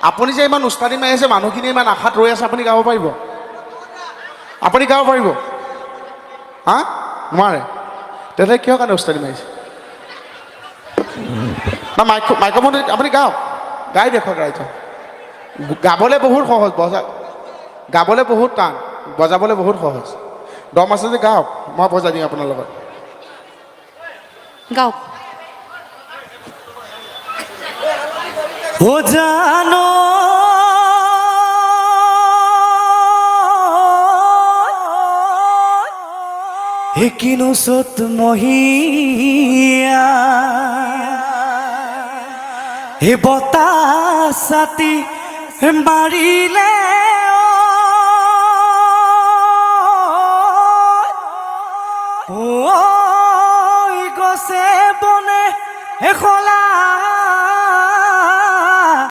আপুনি যে ইমান উস্তাদি মাৰি আছে, মানুহখিনি ইমান আশাত ৰৈ আছে, আপুনি গাব পাৰিব? আপুনি গাব পাৰিব? হা নোৱাৰে? তেতিয়া কিহৰ কাৰণে উস্তাদি মাৰিছে? না মাইক্ৰফোন আপুনি গাওক, গাই দেখুৱাওক ৰাইজক। গাবলৈ বহুত সহজ, গাবলৈ বহুত টান, বজাবলৈ বহুত সহজ। দম আছে যে গাওক, মই বজাই দিম আপোনাৰ লগত। গাওক। ও জানো কিনো সত মহিয়া হে বতাহ ছাতি মাৰিলে গছে বনে এখন